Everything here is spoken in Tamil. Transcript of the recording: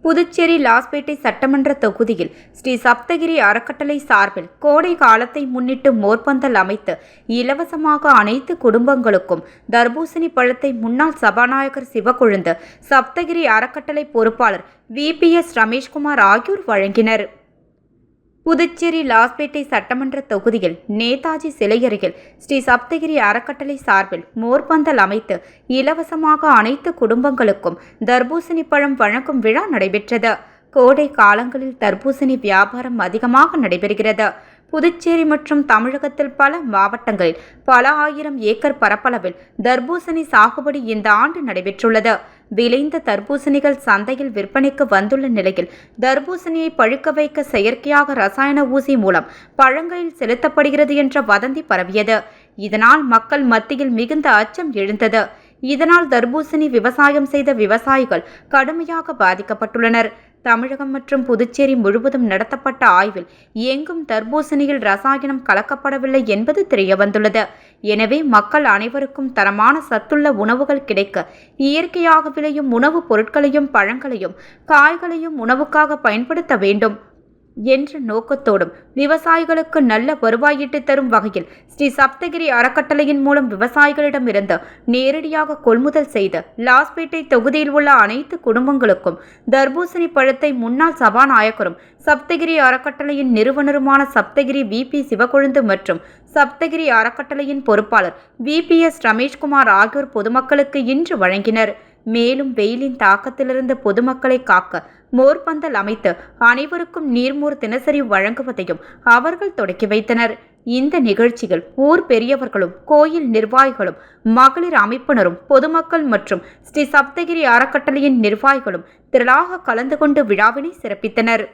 புதுச்சேரி லாஸ்பேட்டை சட்டமன்ற தொகுதியில் ஸ்ரீ சப்தகிரி அறக்கட்டளை சார்பில் கோடை காலத்தை முன்னிட்டு மோர்பந்தல் அமைத்து இலவசமாக அனைத்து குடும்பங்களுக்கும் தர்பூசணி பழத்தை முன்னாள் சபாநாயகர் சிவக்கொழுந்து, சப்தகிரி அறக்கட்டளை பொறுப்பாளர் VPS ரமேஷ்குமார் ஆகியோர் வழங்கினர். புதுச்சேரி லாஸ்பேட்டை சட்டமன்ற தொகுதியில் நேதாஜி சிலை அருகில் ஸ்ரீ சப்தகிரி அறக்கட்டளை சார்பில் மோர்பந்தல் அமைத்து இலவசமாக அனைத்து குடும்பங்களுக்கும் தர்பூசணி பழம் வழங்கும் விழா நடைபெற்றது. கோடை காலங்களில் தர்பூசணி வியாபாரம் அதிகமாக நடைபெறுகிறது. புதுச்சேரி மற்றும் தமிழகத்தில் பல மாவட்டங்களில் பல ஆயிரம் ஏக்கர் பரப்பளவில் தர்பூசணி சாகுபடி இந்த ஆண்டு நடைபெற்றுள்ளது. விளைந்த தர்பூசணிகள் சந்தையில் விற்பனைக்கு வந்துள்ள நிலையில் தர்பூசணியை பழுக்க வைக்க செயற்கையாக ரசாயன ஊசி மூலம் பழங்களில் செலுத்தப்படுகிறது என்ற வதந்தி பரவியது. இதனால் மக்கள் மத்தியில் மிகுந்த அச்சம் எழுந்தது. இதனால் தர்பூசணி விவசாயம் செய்த விவசாயிகள் கடுமையாக பாதிக்கப்பட்டுள்ளனர். தமிழகம் மற்றும் புதுச்சேரி முழுவதும் நடத்தப்பட்ட ஆய்வில் எங்கும் தர்பூசணியில் ரசாயனம் கலக்கப்படவில்லை என்பது தெரியவந்துள்ளது. எனவே மக்கள் அனைவருக்கும் தரமான சத்துள்ள உணவுகள் கிடைக்க இயற்கையாக விளையும் உணவுப் பொருட்களையும் பழங்களையும் காய்களையும் உணவுக்காக பயன்படுத்த வேண்டும் என்ற நோக்கத்தோடும் விவசாயிகளுக்கு நல்ல வருவாய் ஈட்டித் தரும் வகையில் ஸ்ரீ சப்தகிரி அறக்கட்டளையின் மூலம் விவசாயிகளிடமிருந்து நேரடியாக கொள்முதல் செய்து லாஸ்பேட்டை தொகுதியில் உள்ள அனைத்து குடும்பங்களுக்கும் தர்பூசணி பழத்தை முன்னாள் சபாநாயகரும் சப்தகிரி அறக்கட்டளையின் நிறுவனருமான சப்தகிரி VP சிவக்கொழுந்து மற்றும் சப்தகிரி அறக்கட்டளையின் பொறுப்பாளர் VPS ரமேஷ்குமார் ஆகியோர் பொதுமக்களுக்கு இன்று வழங்கினர். மேலும் வெயிலின் தாக்கத்திலிருந்து பொதுமக்களை காக்க மோர்பந்தல் அமைத்து அனைவருக்கும் நீர்மோர் தினசரி வழங்குவதையும் அவர்கள் தொடக்கி வைத்தனர். இந்த நிகழ்ச்சியில் ஊர் பெரியவர்களும் கோயில் நிர்வாகிகளும் மகளிர் அமைப்பினரும் பொதுமக்கள் மற்றும் ஸ்ரீ சப்தகிரி அறக்கட்டளையின் நிர்வாகிகளும் திரளாக கலந்து கொண்டு விழாவினை சிறப்பித்தனர்.